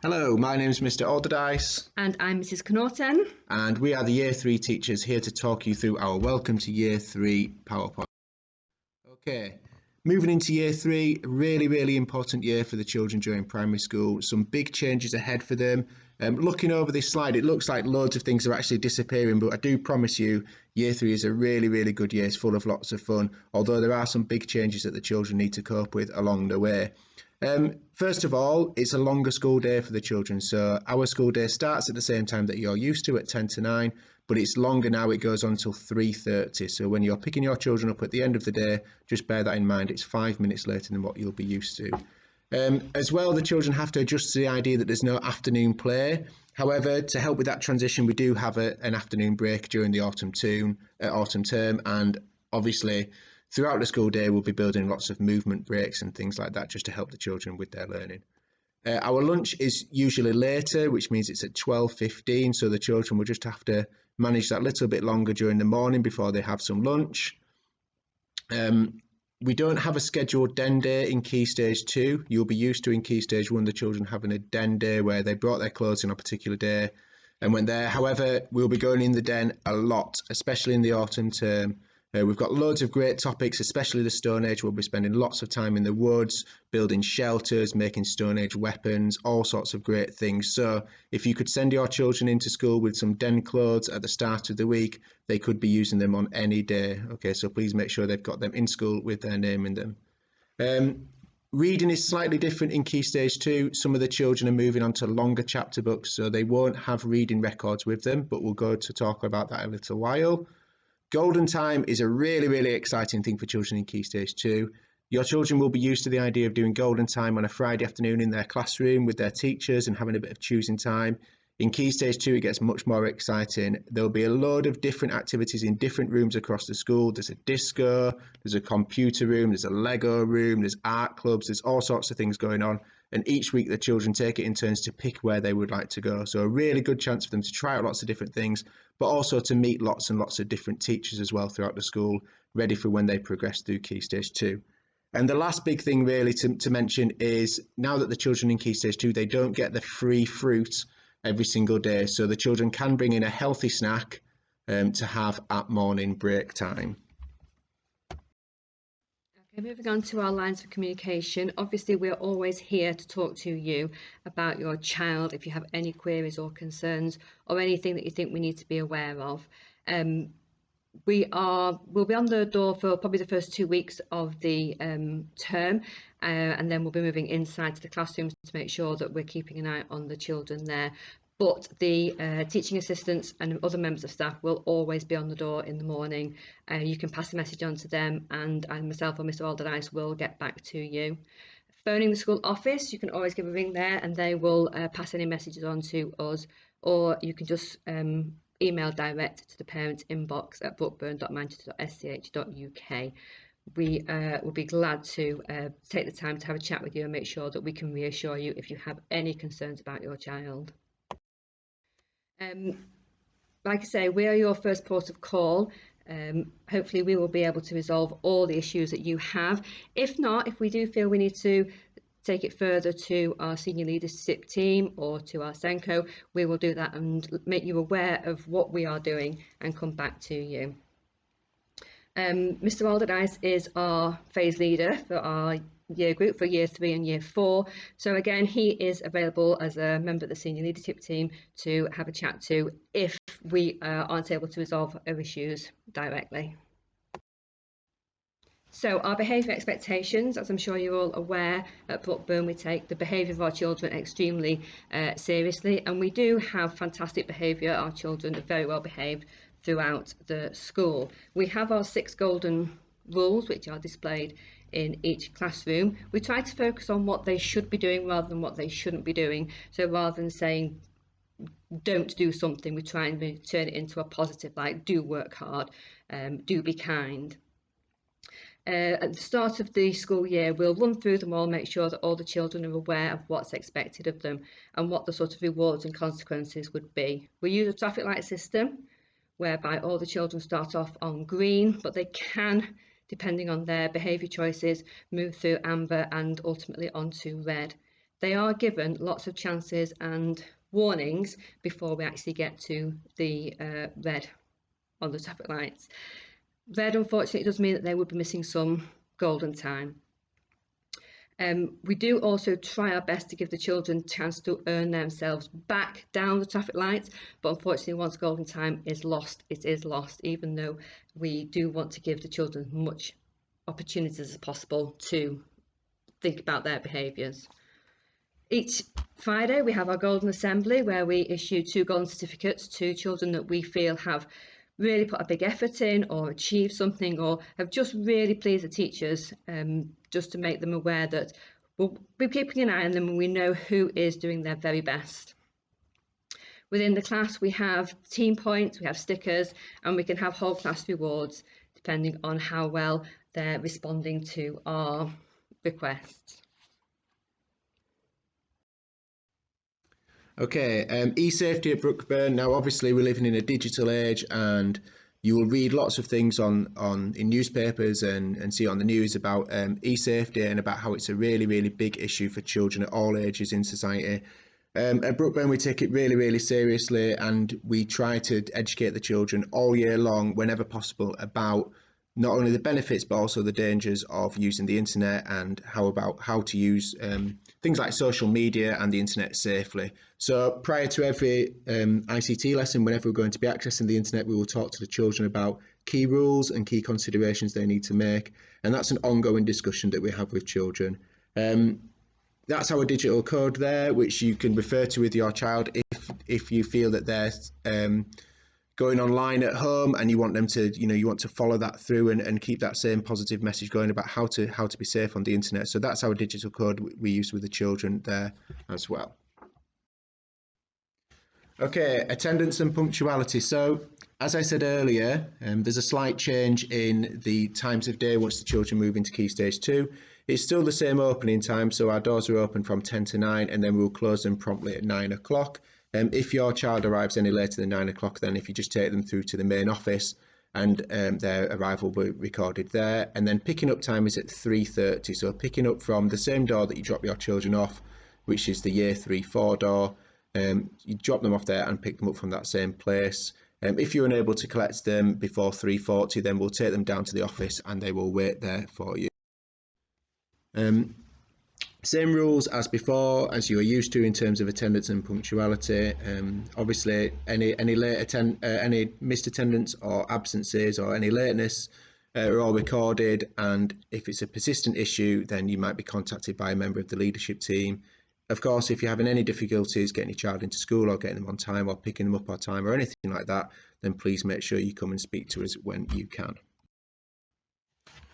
Hello, my name is Mr. Alderdice, And I'm Mrs. Connaughton. and we are the Year 3 teachers here to talk you through our Welcome to Year 3 PowerPoint. Okay, moving into Year 3, really important year for the children during primary school. Some big changes ahead for them. Looking over this slide, it looks like loads of things are actually disappearing, but I do promise you, Year 3 is a really good year. It's full of lots of fun, although there are some big changes that the children need to cope with along the way. First of all, it's a longer school day for the children. So our school day starts at the same time that you're used to at 10 to 9, but it's longer now. It goes on until 3:30. So when you're picking your children up at the end of the day, just bear that in mind. It's 5 minutes later than what you'll be used to. As well, the children have to adjust to the idea that there's no afternoon play. However, to help with that transition, we do have an afternoon break during the autumn term, and obviously throughout the school day, we'll be building lots of movement breaks and things like that just to help the children with their learning. Our lunch is usually later, which means it's at 12:15, so the children will just have to manage that little bit longer during the morning before they have some lunch. We don't have a scheduled den day in Key Stage 2. You'll be used to in Key Stage 1 the children having a den day where they brought their clothes in on a particular day and went there. However, we'll be going in the den a lot, especially in the autumn term. We've got loads of great topics, especially the Stone Age. We'll be spending lots of time in the woods, building shelters, making Stone Age weapons, all sorts of great things. So if you could send your children into school with some den clothes at the start of the week, they could be using them on any day. Okay, so please make sure they've got them in school with their name in them. Reading is slightly different in Key Stage 2. Some of the children are moving on to longer chapter books, so they won't have reading records with them, but we'll go to talk about that in a little while. Golden time is a really exciting thing for children in Key Stage 2. Your children will be used to the idea of doing golden time on a Friday afternoon in their classroom with their teachers and having a bit of choosing time. In Key Stage 2, it gets much more exciting. There'll be a load of different activities in different rooms across the school. There's a disco, there's a computer room, there's a Lego room, there's art clubs, there's all sorts of things going on. And each week the children take it in turns to pick where they would like to go. So a really good chance for them to try out lots of different things, but also to meet lots and lots of different teachers as well throughout the school, ready for when they progress through Key Stage 2. And the last big thing really to mention is now that the children in Key Stage 2, they don't get the free fruit every single day. So the children can bring in a healthy snack to have at morning break time. Okay, moving on to our lines of communication. Obviously, we're always here to talk to you about your child if you have any queries or concerns or anything that you think we need to be aware of. We'll be on the door for probably the first 2 weeks of the term, and then we'll be moving inside to the classrooms to make sure that we're keeping an eye on the children there. But the teaching assistants and other members of staff will always be on the door in the morning. You can pass a message on to them, and myself or Mr. Alderdice will get back to you. Phoning the school office, you can always give a ring there and they will pass any messages on to us, or you can just email direct to the parents inbox at brookburn.manchester.sch.uk. We will be glad to take the time to have a chat with you and make sure that we can reassure you if you have any concerns about your child. Like I say, we are your first port of call. Hopefully we will be able to resolve all the issues that you have. If not, if we do feel we need to take it further to our senior leadership team or to our SENCO, we will do that and make you aware of what we are doing and come back to you. Mr. Alderdice is our phase leader for our year group for year 3 and year 4. So again, he is available as a member of the senior leadership team to have a chat to if we aren't able to resolve our issues directly. So our behaviour expectations, as I'm sure you're all aware, at Brookburn we take the behaviour of our children extremely seriously, and we do have fantastic behaviour. Our children are very well behaved throughout the school. We have our 6 golden rules which are displayed in each classroom. We try to focus on what they should be doing rather than what they shouldn't be doing. So rather than saying don't do something, we try and turn it into a positive, like do work hard, do be kind. At the start of the school year, we'll run through them all, make sure that all the children are aware of what's expected of them and what the sort of rewards and consequences would be. We use a traffic light system whereby all the children start off on green, but they can, depending on their behaviour choices, move through amber and ultimately onto red. they are given lots of chances and warnings before we actually get to the red on the traffic lights. Red, unfortunately, does mean that they would be missing some golden time. We do also try our best to give the children a chance to earn themselves back down the traffic lights, but unfortunately once golden time is lost, it is lost, even though we do want to give the children much opportunities as possible to think about their behaviours. Each Friday we have our Golden Assembly, where we issue 2 golden certificates to children that we feel have really put a big effort in or achieved something or have just really pleased the teachers, just to make them aware that we'll be keeping an eye on them and we know who is doing their very best. Within the class we have team points, we have stickers, and we can have whole class rewards depending on how well they're responding to our requests. Okay, e-safety at Brookburn. Now, obviously, we're living in a digital age, and you will read lots of things in newspapers and see on the news about e-safety and about how it's a really, really big issue for children at all ages in society. At Brookburn, we take it really, really seriously, and we try to educate the children all year long, whenever possible, about not only the benefits but also the dangers of using the internet and how to use things like social media and the internet safely. So prior to every ICT lesson, whenever we're going to be accessing the internet, we will talk to the children about key rules and key considerations they need to make, and that's an ongoing discussion that we have with children. That's our digital code there, which you can refer to with your child if you feel that they're going online at home and you want them to, you want to follow that through and keep that same positive message going about how to be safe on the internet. So that's our digital code we use with the children there as well. Okay, attendance and punctuality. So as I said earlier, there's a slight change in the times of day once the children move into Key Stage 2. It's still the same opening time, so our doors are open from 10 to 9 and then we'll close them promptly at 9 o'clock. If your child arrives any later than 9 o'clock, then if you just take them through to the main office and their arrival will be recorded there. And then picking up time is at 3:30. So picking up from the same door that you drop your children off, which is the Year 3-4 door, you drop them off there and pick them up from that same place. If you're unable to collect them before 3:40, then we'll take them down to the office and they will wait there for you. Same rules as before, as you are used to in terms of attendance and punctuality. Obviously, any missed attendance or absences or any lateness are all recorded, and if it's a persistent issue, then you might be contacted by a member of the leadership team. Of course, if you're having any difficulties getting your child into school or getting them on time or picking them up on time or anything like that, then please make sure you come and speak to us when you can.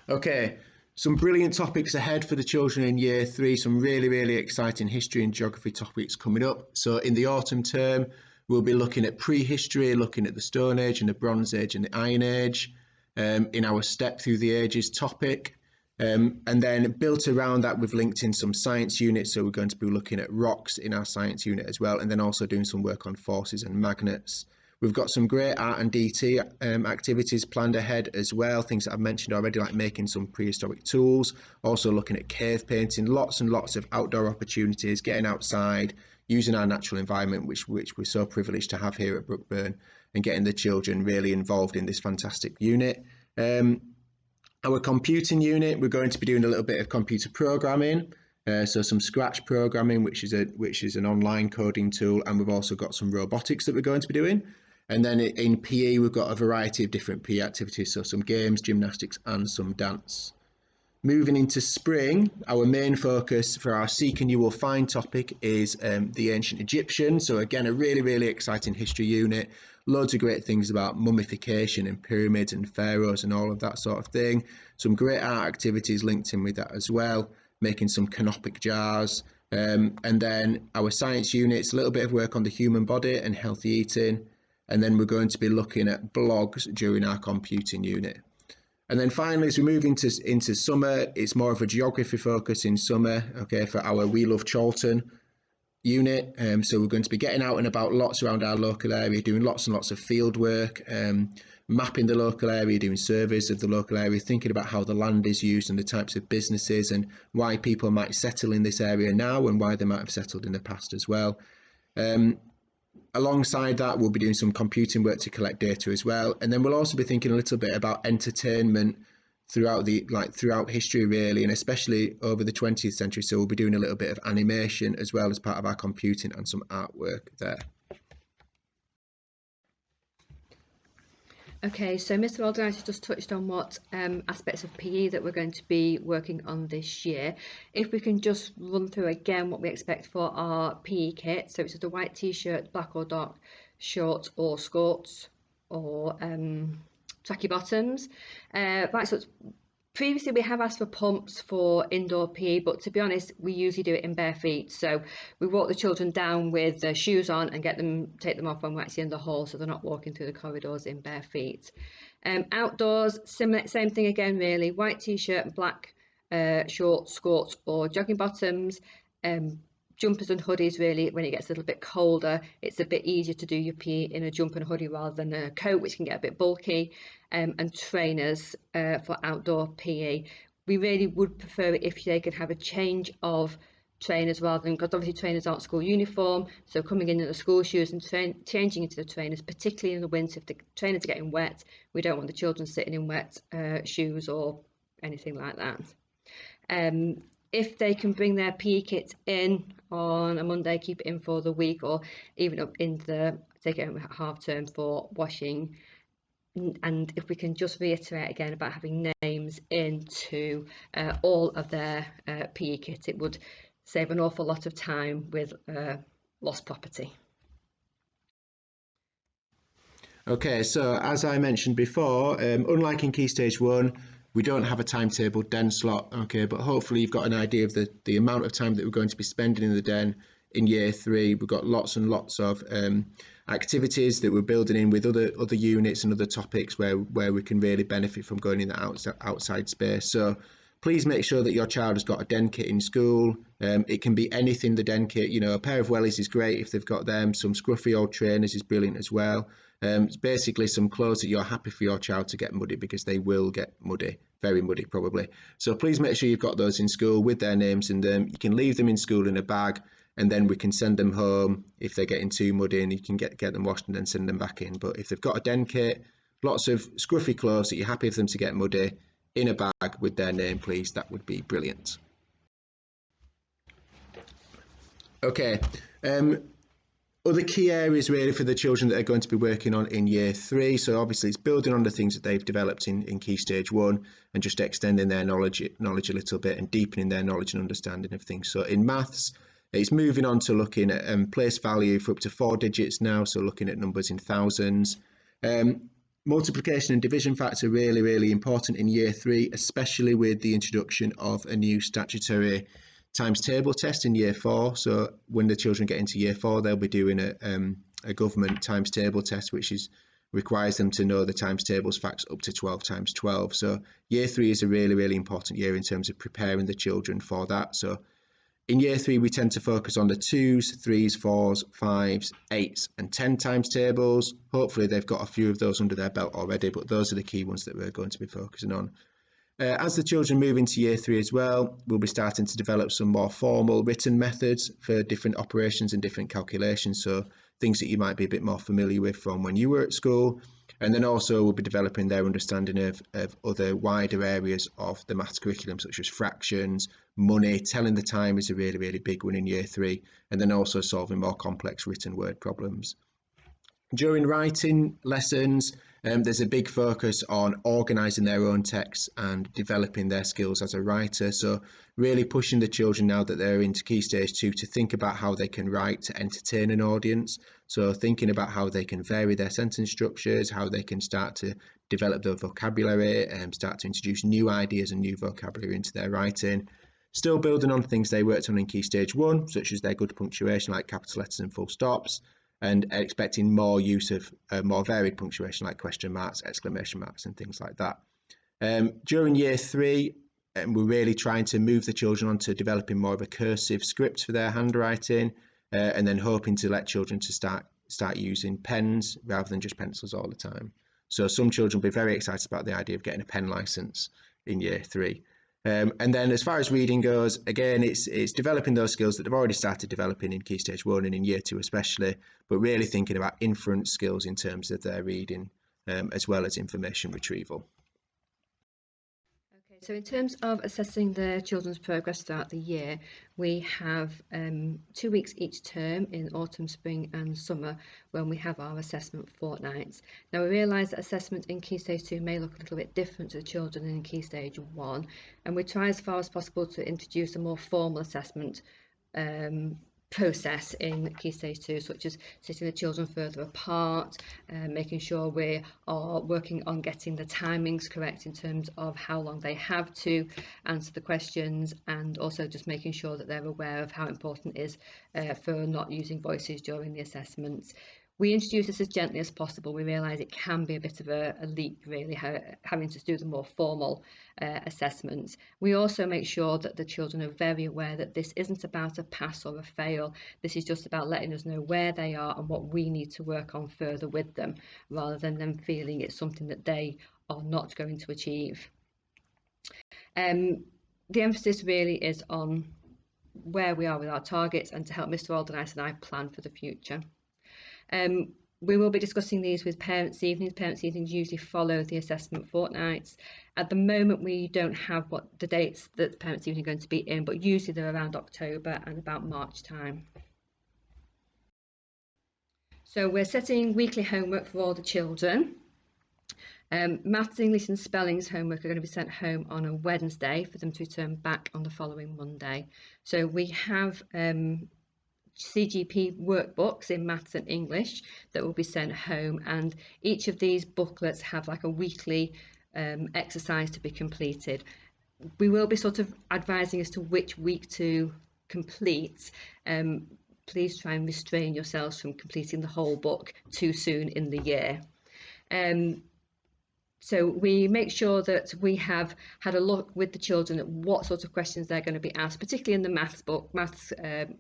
Okay. Some brilliant topics ahead for the children in Year 3, some really, really exciting history and geography topics coming up. So in the autumn term, we'll be looking at prehistory, looking at the Stone Age and the Bronze Age and the Iron Age, in our Step Through the Ages topic. And then built around that, we've linked in some science units. So we're going to be looking at rocks in our science unit as well, and then also doing some work on forces and magnets. We've got some great art and DT activities planned ahead as well, things that I've mentioned already, like making some prehistoric tools, also looking at cave painting, lots and lots of outdoor opportunities, getting outside, using our natural environment, which we're so privileged to have here at Brookburn, and getting the children really involved in this fantastic unit. Our computing unit, we're going to be doing a little bit of computer programming. So some Scratch programming, which is an online coding tool, and we've also got some robotics that we're going to be doing. And then in PE, we've got a variety of different PE activities, so some games, gymnastics, and some dance. Moving into spring, our main focus for our Seek and You Will Find topic is the ancient Egyptians. So again, a really, really exciting history unit. Loads of great things about mummification and pyramids and pharaohs and all of that sort of thing. Some great art activities linked in with that as well, making some canopic jars. And then our science units, a little bit of work on the human body and healthy eating. And then we're going to be looking at blogs during our computing unit. And then finally, as we move into summer, it's more of a geography focus in summer, okay, for our We Love Chorlton unit. So we're going to be getting out and about lots around our local area, doing lots and lots of field work, mapping the local area, doing surveys of the local area, thinking about how the land is used and the types of businesses and why people might settle in this area now and why they might have settled in the past as well. Alongside that, we'll be doing some computing work to collect data as well, and then we'll also be thinking a little bit about entertainment throughout history really, and especially over the 20th century. So we'll be doing a little bit of animation as well as part of our computing and some artwork there. Okay, so Mr. Organiser just touched on what aspects of PE that we're going to be working on this year. If we can just run through again what we expect for our PE kit. So it's just a white t-shirt, black or dark shorts or skirts or tracky bottoms. Right, so previously we have asked for pumps for indoor PE, but to be honest, we usually do it in bare feet. So we walk the children down with their shoes on and take them off when we're actually in the hall, so they're not walking through the corridors in bare feet. Outdoors, same thing again really, white t-shirt, black shorts, skirts or jogging bottoms. Jumpers and hoodies really, when it gets a little bit colder, it's a bit easier to do your PE in a jumper and hoodie rather than a coat, which can get a bit bulky. And trainers for outdoor PE. We really would prefer it if they could have a change of trainers rather than, because obviously trainers aren't school uniform, so coming in the school shoes and changing into the trainers, particularly in the winter, if the trainers are getting wet, we don't want the children sitting in wet shoes or anything like that. If they can bring their PE kits in on a Monday, keep it in for the week, or even up into take it home at half term for washing. And if we can just reiterate again about having names into all of their PE kit, it would save an awful lot of time with lost property. Okay, so as I mentioned before, unlike in Key Stage 1, we don't have a timetable den slot, okay, but hopefully you've got an idea of the amount of time that we're going to be spending in the den in year 3. We've got lots and lots of activities that we're building in with other units and other topics where we can really benefit from going in that outside space. So please make sure that your child has got a den kit in school. It can be anything, the den kit, a pair of wellies is great if they've got them. Some scruffy old trainers is brilliant as well. It's basically some clothes that you're happy for your child to get muddy, because they will get muddy, very muddy probably. So please make sure you've got those in school with their names in them. You can leave them in school in a bag, and then we can send them home if they're getting too muddy, and you can get them washed and then send them back in. But if they've got a den kit, lots of scruffy clothes that you're happy for them to get muddy, in a bag with their name, please, that would be brilliant. Okay, other key areas really for the children that are going to be working on in year 3. So obviously it's building on the things that they've developed in Key Stage 1 and just extending their knowledge a little bit and deepening their knowledge and understanding of things. So in maths, it's moving on to looking at place value for up to 4 digits now, so looking at numbers in thousands. Multiplication and division facts are really, really important in year 3, especially with the introduction of a new statutory times table test in year 4. So when the children get into year 4, they'll be doing a government times table test, which requires them to know the times tables facts up to 12 times 12. So year 3 is a really, really important year in terms of preparing the children for that. So in year 3, we tend to focus on the 2s, 3s, 4s, 5s, 8s and 10 times tables. Hopefully they've got a few of those under their belt already, but those are the key ones that we're going to be focusing on. As the children move into year 3 as well, we'll be starting to develop some more formal written methods for different operations and different calculations, so things that you might be a bit more familiar with from when you were at school. And then also we'll be developing their understanding of other wider areas of the maths curriculum, such as fractions, money. Telling the time is a really, really big one in year 3, and then also solving more complex written word problems. During writing lessons, there's a big focus on organising their own texts and developing their skills as a writer. So really pushing the children, now that they're into Key Stage 2, to think about how they can write to entertain an audience. So thinking about how they can vary their sentence structures, how they can start to develop their vocabulary and start to introduce new ideas and new vocabulary into their writing. Still building on things they worked on in Key Stage 1, such as their good punctuation like capital letters and full stops, and expecting more use of more varied punctuation like question marks, exclamation marks and things like that. During year 3, we're really trying to move the children on to developing more of a cursive script for their handwriting, and then hoping to let children to start using pens rather than just pencils all the time. So some children will be very excited about the idea of getting a pen license in year 3. And then as far as reading goes, again, it's developing those skills that they've already started developing in Key Stage 1 and in year 2 especially, but really thinking about inference skills in terms of their reading, as well as information retrieval. Okay, so in terms of assessing the children's progress throughout the year, we have 2 weeks each term in autumn, spring and summer when we have our assessment fortnights. Now we realise that assessment in Key Stage 2 may look a little bit different to the children in Key Stage 1, and we try as far as possible to introduce a more formal assessment process in Key Stage 2, such as sitting the children further apart, making sure we are working on getting the timings correct in terms of how long they have to answer the questions, and also just making sure that they're aware of how important it is for not using voices during the assessments. We introduce this as gently as possible. We realise it can be a bit of a leap, really, having to do the more formal assessments. We also make sure that the children are very aware that this isn't about a pass or a fail. This is just about letting us know where they are and what we need to work on further with them, rather than them feeling it's something that they are not going to achieve. The emphasis really is on where we are with our targets and to help Mr. Aldernice and I plan for the future. We will be discussing these with parents' evenings. Parents' evenings usually follow the assessment fortnights. At the moment, we don't have what the dates that the parents' evening are going to be in, but usually they're around October and about March time. So we're setting weekly homework for all the children. Maths, English and spellings homework are going to be sent home on a Wednesday for them to return back on the following Monday. So we have CGP workbooks in maths and English that will be sent home, and each of these booklets have like a weekly exercise to be completed. We will be sort of advising as to which week to complete. Please try and restrain yourselves from completing the whole book too soon in the year. So we make sure that we have had a look with the children at what sort of questions they're going to be asked, particularly in the maths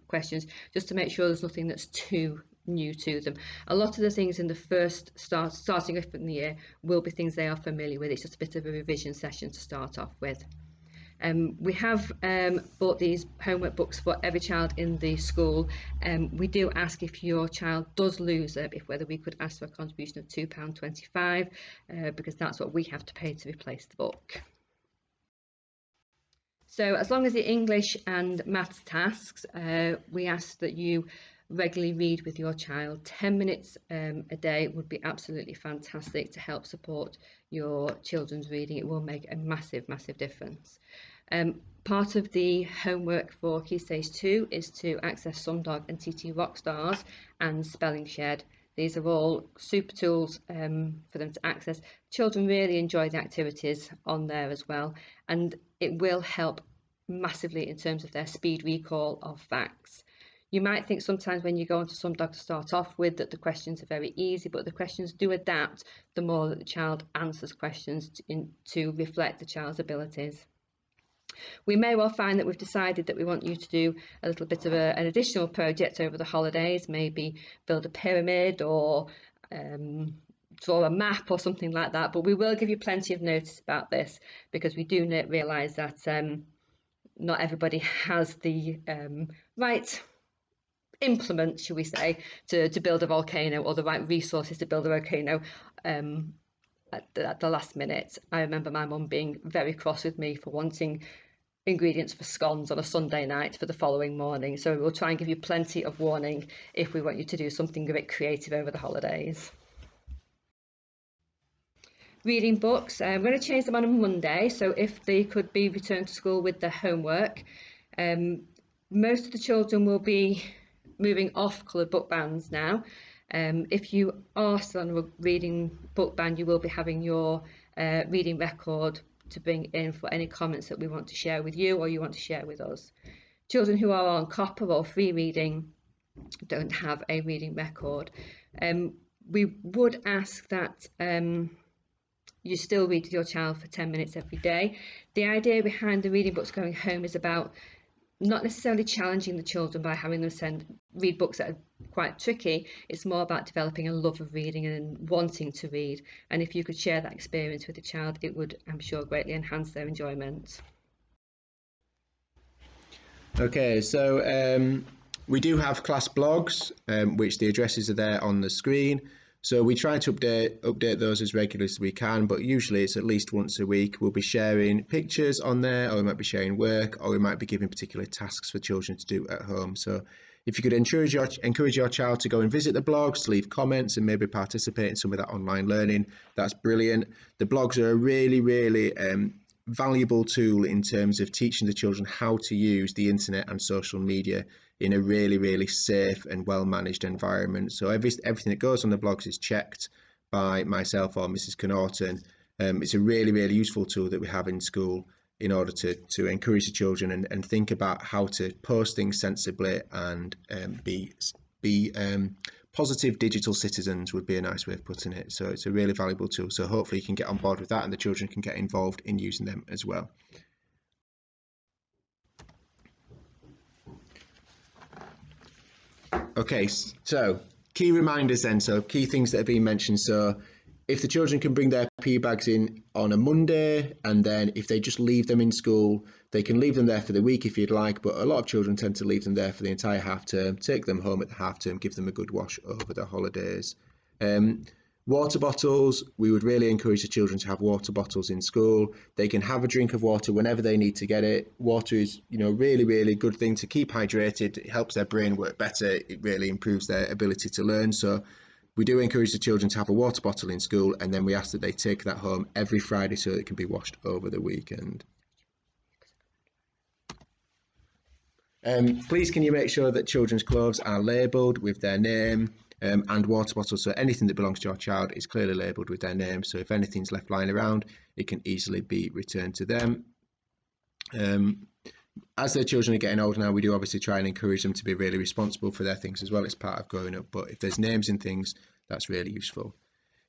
questions, just to make sure there's nothing that's too new to them. A lot of the things in the first starting off in the year will be things they are familiar with. It's just a bit of a revision session to start off with. We have bought these homework books for every child in the school. We do ask if your child does lose them, whether we could ask for a contribution of £2.25, because that's what we have to pay to replace the book. So as long as the English and maths tasks, we ask that you regularly read with your child. 10 minutes a day would be absolutely fantastic to help support your children's reading. It will make a massive, massive difference. Part of the homework for Key Stage 2 is to access Sumdog and TT Rockstars and Spelling Shed. These are all super tools for them to access. Children really enjoy the activities on there as well, and it will help massively in terms of their speed recall of facts. You might think sometimes when you go onto Sumdog to start off with that the questions are very easy, but the questions do adapt the more that the child answers questions to reflect the child's abilities. We may well find that we've decided that we want you to do a little bit of an additional project over the holidays, maybe build a pyramid or draw a map or something like that, but we will give you plenty of notice about this, because we do realise that not everybody has the right implements, shall we say, to build a volcano, or the right resources to build a volcano at the last minute. I remember my mum being very cross with me for wanting ingredients for scones on a Sunday night for the following morning. So we'll try and give you plenty of warning if we want you to do something a bit creative over the holidays. Reading books, I'm going to change them on a Monday, so if they could be returned to school with their homework. Most of the children will be moving off coloured book bands now. If you are still on a reading book band, you will be having your reading record to bring in for any comments that we want to share with you or you want to share with us. Children who are on copper or free reading don't have a reading record. We would ask that you still read with your child for 10 minutes every day. The idea behind the reading books going home is about not necessarily challenging the children by having them read books that are quite tricky. It's more about developing a love of reading and wanting to read. And if you could share that experience with the child, it would, I'm sure, greatly enhance their enjoyment. Okay, so we do have class blogs, which the addresses are there on the screen. So we try to update those as regularly as we can, but usually it's at least once a week. We'll be sharing pictures on there, or we might be sharing work, or we might be giving particular tasks for children to do at home. So if you could encourage your child to go and visit the blogs, to leave comments, and maybe participate in some of that online learning, that's brilliant. The blogs are a really valuable tool in terms of teaching the children how to use the internet and social media in a really safe and well managed environment. So everything that goes on the blogs is checked by myself or Mrs. Connaughton. It's a really useful tool that we have in school in order to encourage the children and think about how to post things sensibly and be positive digital citizens would be a nice way of putting it. So it's a really valuable tool. So hopefully you can get on board with that and the children can get involved in using them as well. Okay, so key reminders then. So key things that have been mentioned. So if the children can bring their PE bags in on a Monday, and then if they just leave them in school, they can leave them there for the week if you'd like, but a lot of children tend to leave them there for the entire half term, take them home at the half term, give them a good wash over the holidays. Water bottles, we would really encourage the children to have water bottles in school. They can have a drink of water whenever they need to get it. Water is, really good thing to keep hydrated. It helps their brain work better. It really improves their ability to learn. So we do encourage the children to have a water bottle in school, and then we ask that they take that home every Friday so it can be washed over the weekend. Please can you make sure that children's clothes are labelled with their name and water bottles, so anything that belongs to your child is clearly labelled with their name, so if anything's left lying around it can easily be returned to them. As their children are getting older now, we do obviously try and encourage them to be really responsible for their things as well. It's part of growing up, but if there's names in things, that's really useful.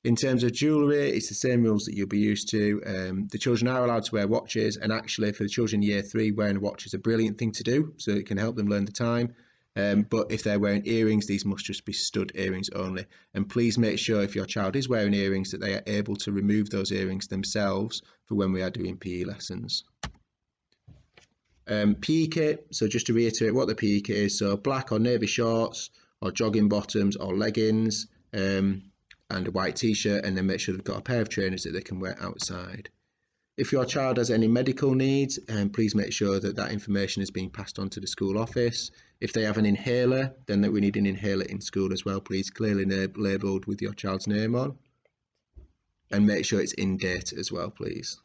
In terms of jewellery, it's the same rules that you'll be used to. The children are allowed to wear watches, and actually for the children in year 3, wearing a watch is a brilliant thing to do, so it can help them learn the time. But if they're wearing earrings, these must just be stud earrings only. And please make sure if your child is wearing earrings that they are able to remove those earrings themselves for when we are doing PE lessons. PE kit, so just to reiterate what the PE kit is, so black or navy shorts or jogging bottoms or leggings, and a white t-shirt, and then make sure they've got a pair of trainers that they can wear outside. If your child has any medical needs, please make sure that that information is being passed on to the school office. If they have an inhaler, then that we need an inhaler in school as well, please clearly labelled with your child's name on, and make sure it's in date as well, please.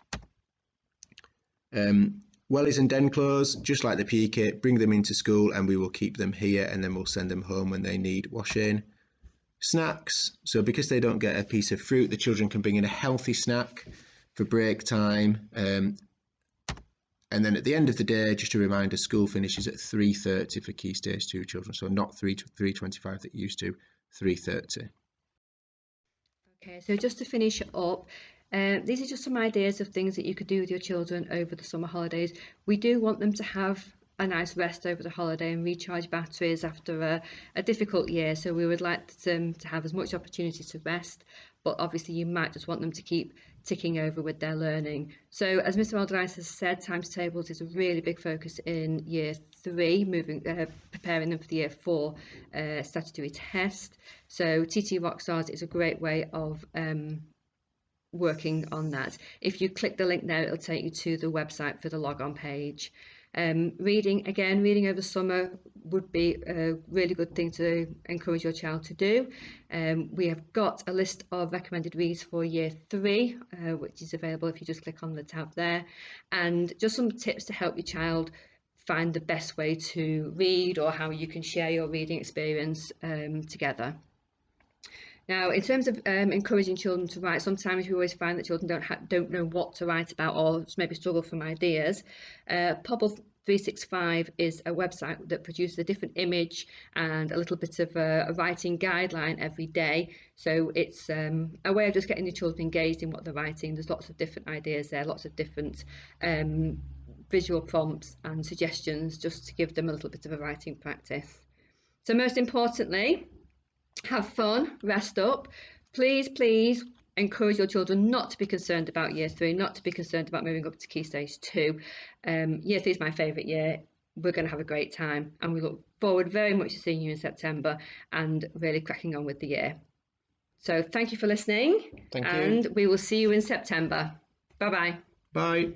Wellies and den clothes, just like the PE kit, bring them into school and we will keep them here and then we'll send them home when they need washing. Snacks, so because they don't get a piece of fruit, the children can bring in a healthy snack for break time, and then at the end of the day, just a reminder, school finishes at 3:30 for Key Stage 2 children, so not 3:25 that you used to, 3:30. Okay, so just to finish up, these are just some ideas of things that you could do with your children over the summer holidays. We do want them to have a nice rest over the holiday and recharge batteries after a difficult year, so we would like them to have as much opportunity to rest, but obviously you might just want them to keep ticking over with their learning. So as Mr. Alderdice has said, times tables is a really big focus in year 3, preparing them for the year 4 statutory test. So TT Rockstars is a great way of working on that. If you click the link there, it'll take you to the website for the log-on page. Reading over summer would be a really good thing to encourage your child to do. We have got a list of recommended reads for year 3, which is available if you just click on the tab there, and just some tips to help your child find the best way to read or how you can share your reading experience together. Now, in terms of encouraging children to write, sometimes we always find that children don't know what to write about or maybe struggle for ideas. Pobble 365 is a website that produces a different image and a little bit of a writing guideline every day. So it's a way of just getting the children engaged in what they're writing. There's lots of different ideas there, lots of different visual prompts and suggestions just to give them a little bit of a writing practice. So most importantly, have fun, rest up. Please encourage your children not to be concerned about year 3, not to be concerned about moving up to Key Stage 2. Year 3 is my favourite year. We're going to have a great time, and we look forward very much to seeing you in September and really cracking on with the year. So thank you for listening. Thank you. And we will see you in September. Bye-bye. Bye.